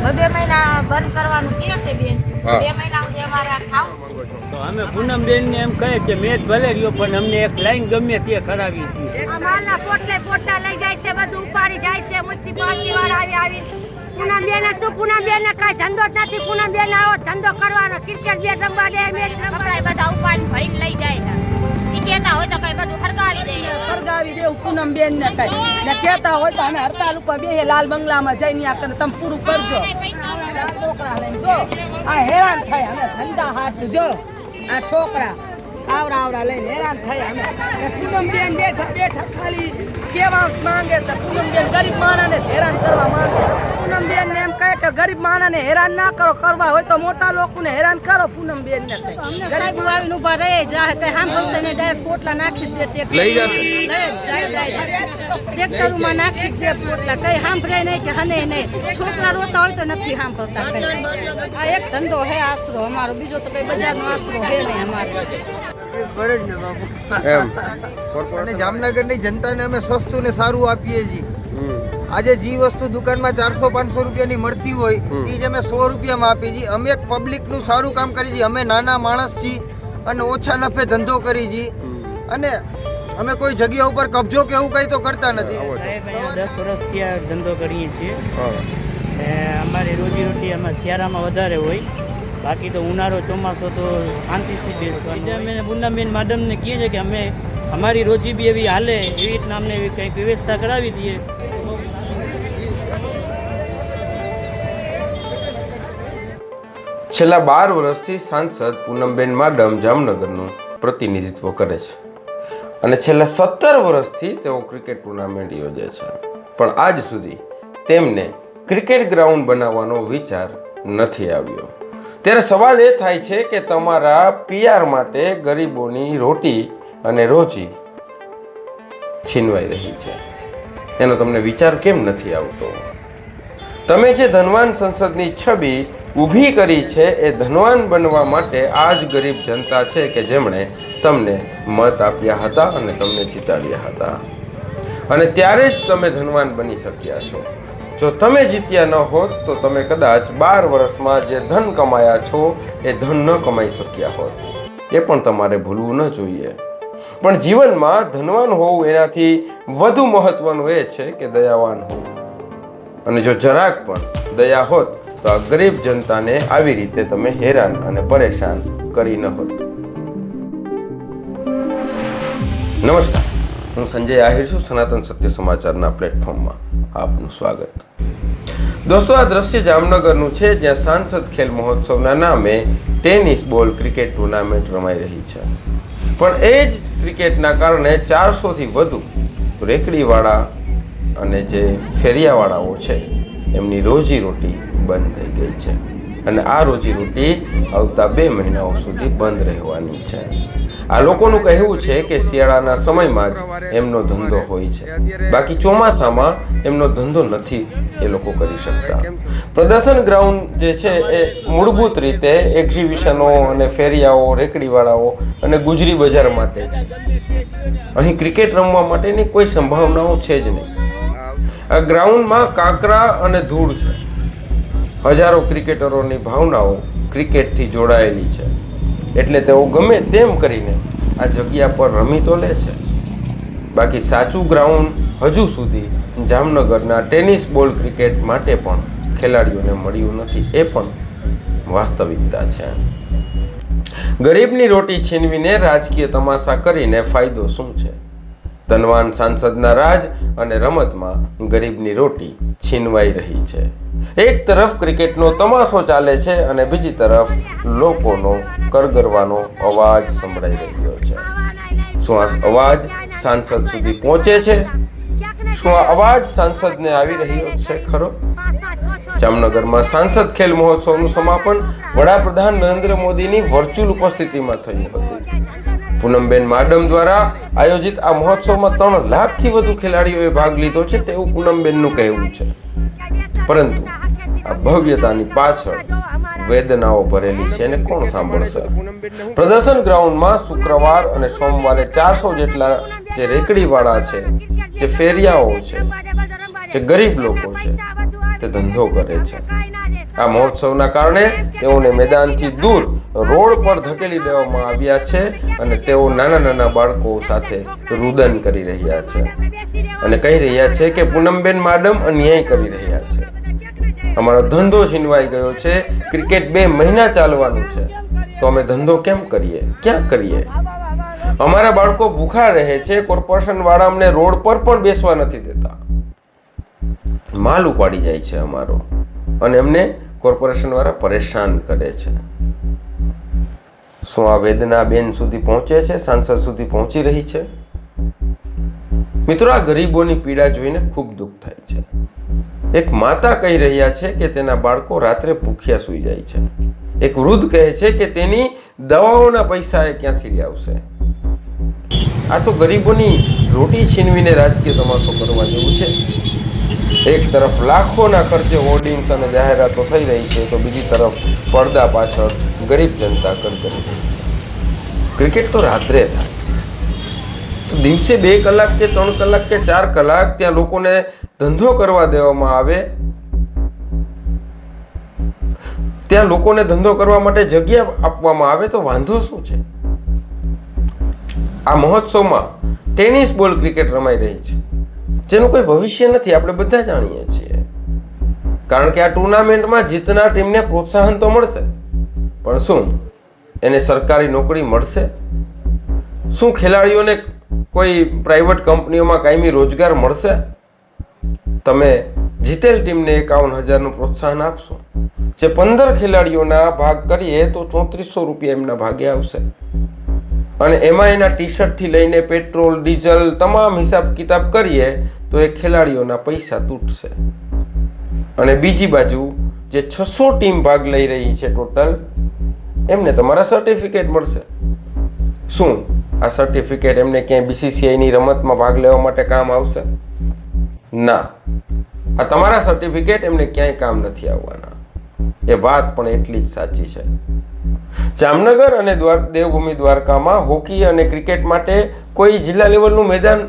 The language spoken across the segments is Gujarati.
2 મહિના બંધ કરવાનું કહે છે બેન. 2 મહિના સુધી અમારે આ ખાવું છે. તો અમે પૂનમબેન ને એમ કહે કે મેચ ભલે રહ્યો પણ અમને એક લાઈન ગમે તે કરાવી હતી. માલના પોટલા લઈ જાય છે, બધું ઉપાડી જાય છે. મ્યુનિસિપાલિટી વાળા આવી પૂનમબેન શું પૂનમબેન કાંઈ ધંધો જ નથી. પૂનમબેન આવો ધંધો કરવાનો, ક્રિકેટ બેટ રમવા દે, મેચ રમવા બધા ઉપાડી ભરીને લઈ જાય છે. કહેતા હોય તો કઈ બધું સળગાવી દેવું પૂનમબેન ને કઈ ને કહેતા હોય તો અમે હડતાલ ઉપર બેહે લાલ બંગલામાં જઈને આ તમે પૂરું કરજો. આ છોકરા લઈને જો આ હેરાન થાય અમે ધંધા હાથ જો આ છોકરા આવડા લઈને હેરાન થાય અમે. પૂનમબેન બેઠા ખાલી કેવા માંગે છે. પૂનમબેન ગરીબ માણસને હેરાન કરવા માંગે. પૂનમબેન ને એમ કહે કે ગરીબ માણસને હેરાન ના કરો, કરવા હોય તો મોટા લોકોને હેરાન કરો. પૂનમબેન ને ગરીબ આવીને ઉભા રહે જાય કઈ હામ કરશે ને ડાયરેક્ટ પોટલા નાખી દે. લઈ જશે ટ્રેક્ટરમાં નાખી દે પોટલા. કઈ સાંભળે નહીં કે હને નહીં. છોકરા રોતા હોય તો નથી સાંભળતા કઈ. આ એક ધંધો હે આશરો અમારો, બીજો તો કઈ બજારનો આશરો હે નહીં અમારે. અને જામનગરની જનતાને અમે સસ્તું ને સારું આપીએ છીએ. આજે જે વસ્તુ દુકાનમાં 400-500 રૂપિયાની મળતી હોય એ જ અમે 100 રૂપિયામાં આપીએ છીએ. અમે એક પબ્લિકનું સારું કામ કરીએ છીએ. અમે નાના માણસ છીએ અને ઓછા નફે ધંધો કરીએ છીએ અને અમે કોઈ જગ્યા ઉપર કબજો કે એવું કંઈ તો કરતા નથી. 10 વર્ષથી આ ધંધો કરીએ છીએ. અમારી રોજીરોટી આમાં શિયાળામાં વધારે હોય, બાકી તો ઉનાળો ચોમાસો તો શાંતિથી બેસવાનું. અમે પૂનમબેન મેડમને કહીએ છીએ કે અમે અમારી રોજી બી એવી હાલે એવી રીતના અમને એવી કંઈક વ્યવસ્થા કરાવી દઈએ. છેલ્લા 12 વર્ષથી સાંસદ પૂનમબેન માડમ જામનગરનું પ્રતિનિધિત્વ કરે છે અને છેલ્લા 17 વર્ષથી તેઓ ક્રિકેટ ટુર્નામેન્ટ યોજે છે, પણ આજ સુધી તેમને ક્રિકેટ ગ્રાઉન્ડ બનાવવાનો વિચાર નથી આવ્યો. ત્યારે સવાલ એ થાય છે કે તમારા પીઆર માટે ગરીબોની રોટી અને રોજી છીનવાઈ રહી છે, એનો તમને વિચાર કેમ નથી આવતો? તમે જે ધનવાન સંસદની છબી ઊભી કરી છે એ ધનવાન બનવા માટે આ જ ગરીબ જનતા છે કે જેમણે તમને મત આપ્યા હતા અને તમને જીતાડ્યા હતા અને ત્યારે જ તમે ધનવાન બની શક્યા છો. જો તમે જીત્યા ન હોત તો તમે કદાચ 12 વર્ષમાં જે ધન કમાયા છો એ ધન ન કમાઈ શક્યા હોત. એ પણ તમારે ભૂલવું ન જોઈએ. પણ જીવનમાં ધનવાન હોવું એનાથી વધુ મહત્વનું એ છે કે દયાવાન હોવું. અને જો જરાક પણ દયા હોત તો આ ગરીબ જનતાને આવી રીતે તમે હેરાન અને પરેશાન કરી ન હોત. નમસ્કાર, હું સંજય આહિર છું. સનાતન સત્ય સમાચારના પ્લેટફોર્મમાં આપનું સ્વાગત. દોસ્તો, આ દ્રશ્ય જામનગરનું છે, જ્યાં સાંસદ ખેલ મહોત્સવના નામે ટેનિસ બોલ ક્રિકેટ ટુર્નામેન્ટ રમાઈ રહી છે. પણ એ જ ક્રિકેટના કારણે 400થી વધુ રેકડીવાળા અને જે ફેરિયાવાળાઓ છે એમની રોજીરોટી બંધ થઈ ગઈ છે અને આ રોજીરોટી આવતા 2 મહિનાઓ સુધી બંધ રહેવાની છે. આ લોકોનું કહેવું છે કે શિયાળાના સમયમાં જ એમનો ધંધો હોય છે, બાકી ચોમાસામાં એમનો ધંધો નથી એ લોકો કરી શકતા. પ્રદર્શન ગ્રાઉન્ડ જે છે એ મૂળભૂત રીતે એક્ઝિબિશનો અને ફેરિયાઓ, રેકડીવાળાઓ અને ગુજરી બજાર માટે છે. અહીં ક્રિકેટ રમવા માટેની કોઈ સંભાવનાઓ છે જ નહીં. આ ગ્રાઉન્ડમાં કાંકરા અને ધૂળ છે. હજારો ક્રિકેટરોની ભાવનાઓ ક્રિકેટથી જોડાયેલી છે, એટલે તેઓ ગમે તેમ કરીને આ જગ્યા પર રમી તો લે છે. બાકી સાચું ગ્રાઉન્ડ હજુ સુધી જામનગરના ટેનિસ બોલ ક્રિકેટ માટે પણ ખેલાડીઓને મળ્યું નથી. એ પણ વાસ્તવિકતા છે. ગરીબની રોટી છીનવીને રાજકીય તમાશા કરીને ફાયદો શું છે? ધનવાન સાંસદના રાજ અને રમતમાં ગરીબની રોટી છીનવાઈ રહી છે. એક તરફ ક્રિકેટનો તમાશો ચાલે છે અને બીજી તરફ લોકોનો કરગરવાનો અવાજ સંભળાઈ રહ્યો છે. શું આ અવાજ સાંસદ સુધી પહોંચે છે? શું આ અવાજ સાંસદને આવી રહ્યો છે ખરો? જામનગરમાં સાંસદ ખેલ મહોત્સવનું સમાપન વડાપ્રધાન નરેન્દ્ર મોદીની વર્ચ્યુઅલ ઉપસ્થિતિમાં થયું હતું. પૂનમબેન માડમ દ્વારા આયોજિત આ મહોત્સવમાં 3 લાખથી વધુ ખેલાડીઓએ ભાગ લીધો છે તેવું પૂનમબેનનું કહેવું છે. પરંતુ આ ભવ્યતાની પાછળ વેદનાઓ ભરેલી છે અને કોણ સાંભળશે? પ્રદર્શન ગ્રાઉન્ડમાં શુક્રવાર અને સોમવારે 400 જેટલા જે રેકડીવાળા છે, જે ફેરિયાઓ છે, જે ગરીબ લોકો છે, તે ધંધો કરે છે. આ મહોત્સવના કારણે તેઓને મેદાનથી દૂર રોડ પર ધકેલી દેવામાં આવ્યા છે અને તેઓ નાના નાના બાળકો સાથે રુદન કરી રહ્યા છે અને કહી રહ્યા છે કે પૂનમબેન માડમ અન્યાય કરી રહ્યા છે, અમારો ધંધો છીનવાઈ ગયો છે, ક્રિકેટ 2 મહિના ચાલવાનું છે તો અમે ધંધો કેમ કરીએ, ક્યાં કરીએ? અમારા બાળકો ભૂખા રહે છે, કોર્પોરેશન વાળા અમને રોડ પર પણ બેસવા નથી દેતા, માલ ઉપાડી જાય છે અમારો અને એમને કોર્પોરેશન વાળા પરેશાન કરે છે. શું આ વેદના બેન સુધી પહોંચે છે, સાંસદ સુધી પહોંચી રહી છે? મિત્રો, આ ગરીબોની પીડા જોઈને ખૂબ દુઃખ થાય છે. એક માતા કહી રહ્યા છે કે તેના બાળકો રાત્રે ભૂખ્યા સૂઈ જાય છે. એક વૃદ્ધ કહે છે કે તેની દવાઓના પૈસા એ ક્યાંથી લાવશે? આ તો ગરીબોની રોટી છીનવીને રાજકીય તમાશો કરવા જેવું છે. એક તરફ લાખોના ખર્ચે હોર્ડિંગ્સ અને જાહેરાતો થઈ રહી છે તો બીજી તરફ પડદા પાછળ ગરીબ જનતા કરી રહી છે. ક્રિકેટ તો રાત્રે થાય, દિવસે 2 કલાક કે 3 કલાક કે 4 કલાક ત્યાં લોકોને ધંધો કરવા દેવામાં આવે, ત્યાં લોકોને ધંધો કરવા માટે જગ્યા આપવામાં આવે તો વાંધો શું છે? આ મહોત્સવમાં ટેનિસ બોલ ક્રિકેટ રમાઈ રહી છે જેનું કોઈ ભવિષ્ય નથી, આપણે બધા જાણીએ છીએ. કારણ કે આ ટુર્નામેન્ટમાં જીતનાર ટીમને પ્રોત્સાહન તો મળશે, પણ શું એને સરકારી નોકરી મળશે? શું ખેલાડીઓને કોઈ પ્રાઇવેટ કંપનીઓમાં કાયમી રોજગાર મળશે? તમે જીતેલ ટીમને 51,000નું પ્રોત્સાહન આપશો, જે 15 ખેલાડીઓના ભાગ કરીએ તો 3400 રૂપિયા એમના ભાગે આવશે અને એમાં એના ટી શર્ટથી લઈને પેટ્રોલ, ડીઝલ તમામ હિસાબ કિતાબ કરીએ તો એ ખેલાડીઓના પૈસા તૂટશે. અને બીજી બાજુ જે 600 ટીમ ભાગ લઈ રહી છે ટોટલ, એમને તમારા સર્ટિફિકેટ મળશે. શું આ સર્ટિફિકેટ એમને ક્યાંય BCCIની રમતમાં ભાગ લેવા માટે કામ આવશે? ના, આ તમારા સર્ટિફિકેટ એમને ક્યાંય કામ નથી આવવાના. એ વાત પણ એટલી જ સાચી છે. જામનગર અને દેવભૂમિ દ્વારકામાં હોકી અને ક્રિકેટ માટે કોઈ જિલ્લા લેવલનું મેદાન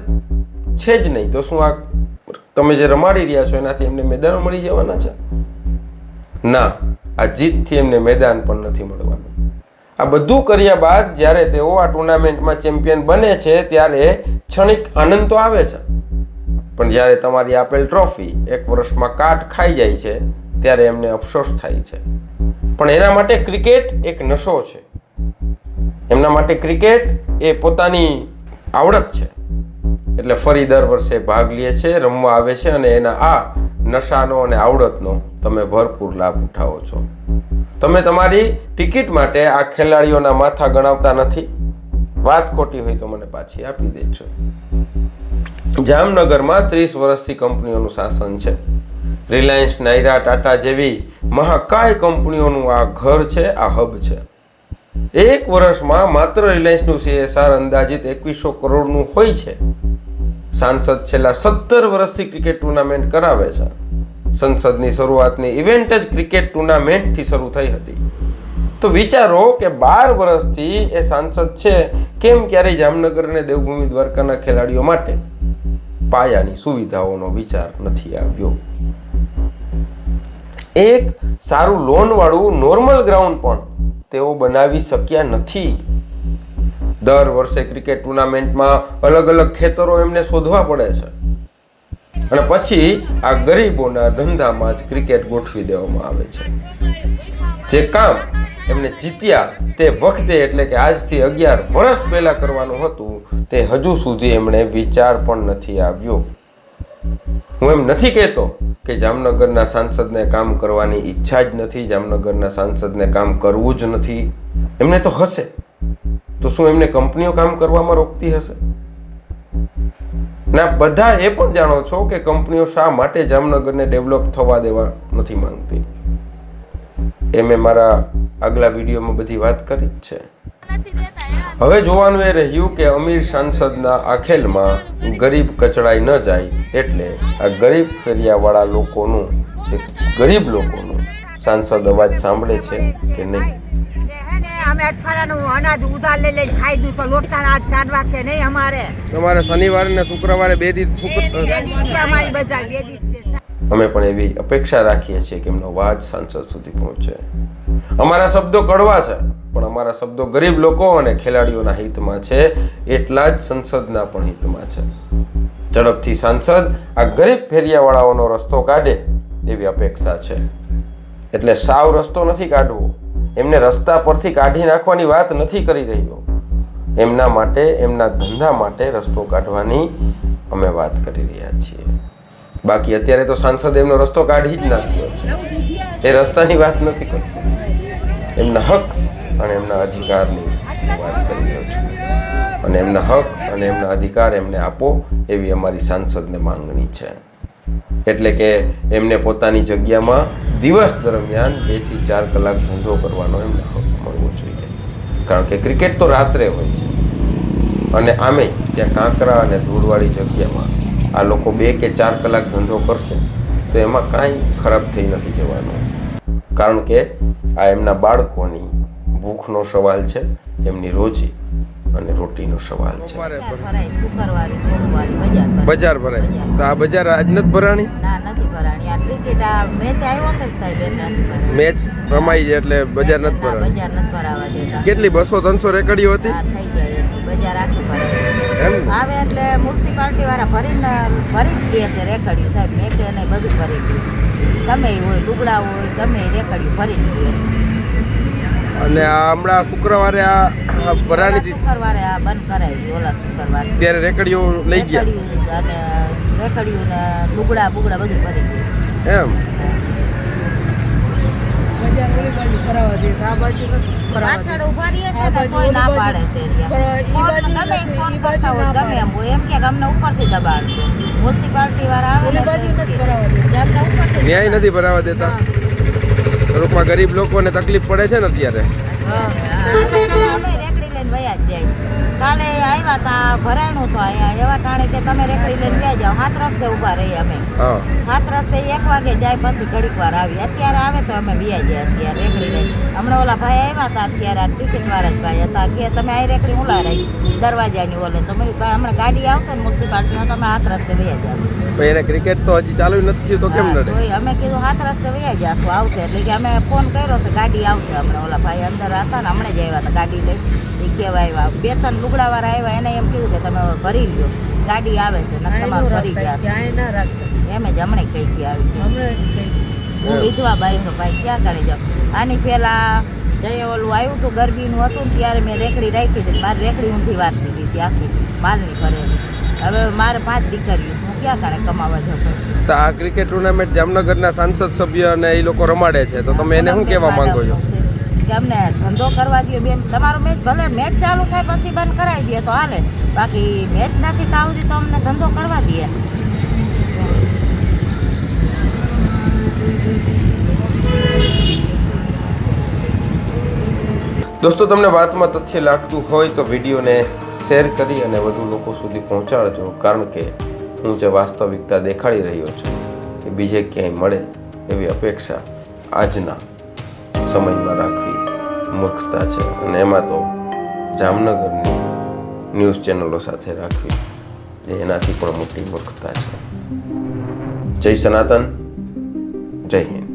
છે જ નહીં, તો શું આ તમે જે રમાડી રહ્યા છો એનાથી એમને મેદાનો મળી જવાના છે? ના, આ જીતથી એમને મેદાન પણ નથી મળવાનું. આ બધું કર્યા બાદ જ્યારે તેઓ આ ટુર્નામેન્ટમાં ચેમ્પિયન બને છે ત્યારે ક્ષણિક આનંદ તો આવે છે, પણ જ્યારે તમારી આપેલ ટ્રોફી 1 વર્ષમાં કાટ ખાઈ જાય છે ત્યારે એમને અફસોસ થાય છે. પણ એના માટે ક્રિકેટ એક નશો છે, એમના માટે ક્રિકેટ એ પોતાની આવડત છે, એટલે ફરી દર વર્ષે ભાગ લે છે, રમવા આવે છે અને એના આ નશાનો અને આવડતનો તમે ભરપૂર લાભ ઉઠાવો છો. તમે તમારી ટિકિટ માટે આ ખેલાડીઓના માથા ગણાવતા નથી. વાત ખોટી હોય તો મને પાછી આપી દેજો. જામનગરમાં 30 વર્ષથી કંપનીઓનું શાસન છે. રિલાયન્સ, નાયરા, ટાટા જેવી મહાકાય કંપનીઓનું આ ઘર છે, આ હબ છે. 1 વર્ષમાં માત્ર રિલાયન્સનું CSR અંદાજિત 2100 કરોડનું હોય છે. સાંસદ છેલ્લા 17 વર્ષથી ક્રિકેટ ટુર્નામેન્ટ કરાવે છે. સંસદની શરૂઆતની ઇવેન્ટ જ ક્રિકેટ ટુર્નામેન્ટથી શરૂ થઈ હતી. તો વિચારો કે 12 વર્ષથી એ સાંસદ છે, કેમ ક્યારેય જામનગર અને દેવભૂમિ દ્વારકાના ખેલાડીઓ માટે પાયાની સુવિધાઓનો વિચાર નથી આવ્યો? એક સારું લોન વાળું નોર્મલ ગ્રાઉન્ડ પણ તેઓ બનાવી શક્યા નથી. દર વર્ષે ક્રિકેટ ટુર્નામેન્ટમાં અલગ અલગ ખેતરો એમને શોધવા પડે છે અને પછી આ ગરીબોના ધંધામાં જ ક્રિકેટ ગોઠવી દેવામાં આવે છે. જે કામ એમને જીત્યા તે વખતે એટલે કે આજથી 11 વર્ષ પહેલા કરવાનું હતું તે હજુ સુધી એમણે વિચાર પણ નથી આવ્યો. હું એમ નથી કહેતો કે જામનગરના સાંસદને કામ કરવાની ઈચ્છા જ નથી, જામનગરના સાંસદને કામ કરવું જ નથી. એમને તો હશે, તો શું એમને કંપનીઓ કામ કરવામાં રોકતી હશે? ના, બધા એ પણ જાણો છો કે કંપનીઓ શા માટે જામનગરને ડેવલપ થવા દેવા નથી માંગતી. એ મેં મારા આગલા વિડીયોમાં બધી વાત કરી જ છે. હવે જોવાનું એ રહ્યું કે અમીર સાંસદના આ ખેલમાં ગરીબ કચડાઈ ન જાય, એટલે આ ગરીબ ફેરિયાવાળા લોકોનું, જે ગરીબ લોકોનું સાંસદ અવાજ સાંભળે છે કે નહીં. અમે અઠવાડિયાનું અનાજ ઉધાર લઈ લઈ ખાઈ દઉં તો લોટના અનાજ કાઢવા કે નહીં? અમારે તમારે શનિવારે ને શુક્રવારે 2 દિવસ અમારી બજાર 2 દિવસ છે. અમે પણ એવી અપેક્ષા રાખીએ છીએ કે એમનો અવાજ સાંસદ સુધી પહોંચે. અમારા શબ્દો કડવા છે, પણ અમારા શબ્દો ગરીબ લોકો અને ખેલાડીઓના હિતમાં છે, એટલા જ સંસદના પણ હિતમાં છે. ઝડપથી સાંસદ આ ગરીબ ફેરિયાવાળાઓનો રસ્તો કાઢે એવી અપેક્ષા છે. એટલે સાવ રસ્તો નથી કાઢવો, એમને રસ્તા પરથી કાઢી નાખવાની વાત નથી કરી રહ્યો. એમના માટે, એમના ધંધા માટે રસ્તો કાઢવાની અમે વાત કરી રહ્યા છીએ. બાકી અત્યારે તો સાંસદ એમનો રસ્તો કાઢી જ નાખ્યો છે. એ રસ્તાની વાત નથી કરતો, એમના હક અને એમના અધિકારની વાત કરી રહ્યો છું. અને એમના હક અને એમના અધિકાર એમને આપો એવી અમારી સાંસદને માંગણી છે. એટલે કે એમને પોતાની જગ્યામાં દિવસ દરમિયાન 2 થી 4 કલાક ધંધો કરવાનો એમને હક મળવો જોઈએ. કારણ કે ક્રિકેટ તો રાત્રે હોય છે, અને આમે ત્યાં કાંકરા અને ધૂળવાળી જગ્યામાં આ લોકો 2 કે 4 કલાક ધંધો કરશે તો એમાં કાંઈ ખરાબ થઈ નથી જવાનું. કારણ કે આ એમના બાળકોની ભૂખનો સવાલ છે, એમની રોજી અને રોટીનો સવાલ છે. ભરાય શુક્રવારે સોમવારે બજાર ભરાય તો આ બજાર આજ નથી ભરાણી? ના, નથી ભરાણી. આ ક્રિકેટ આ મેચ આવ્યો છે ને સાહેબ, એટલે નથી ભરાણી. મેચ રમાઈ જાય એટલે બજાર નથી ના, ભરાણી. બજાર નથી ભરાવા દેતા. કેટલી 200-300 રેકડીઓ હતી? હા, થઈ જાય એટલું. બજાર આખું ભરાય એમ ને? આવે એટલે મ્યુનિસિપાલિટી વાળા ભરી જ દે છે રેકડીઓ સાહેબ. મેકે ને બધું ભરી દે. ગમે એ હોય, લુગડા હોય, ગમે એ રેકડીઓ ભરી જ દે છે. અને આ હમણાં શુક્રવારે આ ભરાણી હતી શુક્રવારે આ બંધ કરાવી. ઓલા શુક્રવારે ત્યારે રેકડીઓ લઈ ગયા રેકડીઓ અને રેકડીઓ ને લુગડા બુગડા બધું ભરી દે. એમ? પાછળ ઉભા રહીએ છે ને કોઈ ના પાડે છે. ગમે ફોન કરતા હોય, ગમે એમ હોય, એમ કે અમને ઉપરથી દબાણ છે. મ્યુનિસિપાલિટી વાળા આવે ને અમને ઉપરથી ન્યાય નથી ભરાવા દેતા. રૂપમાં ગરીબ લોકોને તકલીફ પડે છે ને અત્યારે. અમે રેકડી લઈને વયા જ જાય. કાલે આવ્યા તા ભરાયણું તો અહીંયા એવા ટાણે કે તમે રેકડી લઈને ગયા જાઓ. હાથ રસ્તે ઊભા રહીએ અમે. હા, હાથ રસ્તે 1 વાગે જાય, પછી ઘડીક વાર આવી. અત્યારે આવે તો અમે વ્યાઈ જાય. અત્યારે રેકડી લઈને હમણાં ઓલા ભાઈ આવ્યા હતા, અત્યારે આ ટિકિટ વાળા જ ભાઈ હતા, કે તમે આ રેકડી ઉલા રહી દરવાજાની ઓલે. તો મેં હમણાં ગાડી આવશે ને મ્યુનિસિપાલિટીમાં, તમે હાથ રસ્તે વયા જશો. પણ એને ક્રિકેટ તો હજી ચાલુ નથી થયું તો કેમ નડે? તોય અમે કીધું હાથ રસ્તે વયા જશો, આવશે. એટલે કે અમે ફોન કર્યો છે, ગાડી આવશે હમણાં. ઓલા ભાઈ અંદર હતા ને, હમણાં જ આવ્યા હતા ગાડી લઈ. એ કેવા આવ્યા 2-3 લુગડાવાળા આવ્યા, એને એમ કીધું કે તમે ભરી લ્યો, ગાડી આવે છે ને તમારું ભરી જશે. એમ જ હમણાં કઈ કે આવી હું વિધવા બાઈ છું ભાઈ, ક્યાં કરી જાઉં. આની પહેલા જઈએ ઓલું આવ્યું હતું ગરબીનું હતું ને, ત્યારે મેં રેકડી રાખી હતી. મારી રેકડી ઊંધી વારતી હતી આખી માલની ભરેલી. હવે મારે 5 દીકરીઓ છે, હું ક્યાં કારણે કમાવા જાઉં. તો આ ક્રિકેટ ટુર્નામેન્ટ જામનગરના સાંસદ સભ્ય અને એ લોકો રમાડે છે, તો તમે એને શું કહેવા માંગો છો? કે અમને ધંધો કરવા દો બેન. તમારો મેચ ભલે મેચ ચાલુ થાય પછી બંધ કરાવી દે તો હાલે, બાકી મેચ નથી તો આવડી તો અમને ધંધો કરવા દે. દોસ્તો, તમને વાતમાં તથ્ય લાગતું હોય તો વિડીયોને શેર કરી અને વધુ લોકો સુધી પહોંચાડજો. કારણ કે હું જે વાસ્તવિકતા દેખાડી રહ્યો છું એ બીજે ક્યાંય મળે એવી અપેક્ષા આજના સમયમાં રાખવી મૂર્ખતા છે, અને એમાં તો જામનગરની ન્યૂઝ ચેનલો સાથે રાખવી એ એનાથી પણ મોટી મૂર્ખતા છે. જય સનાતન, જય હિન્દ.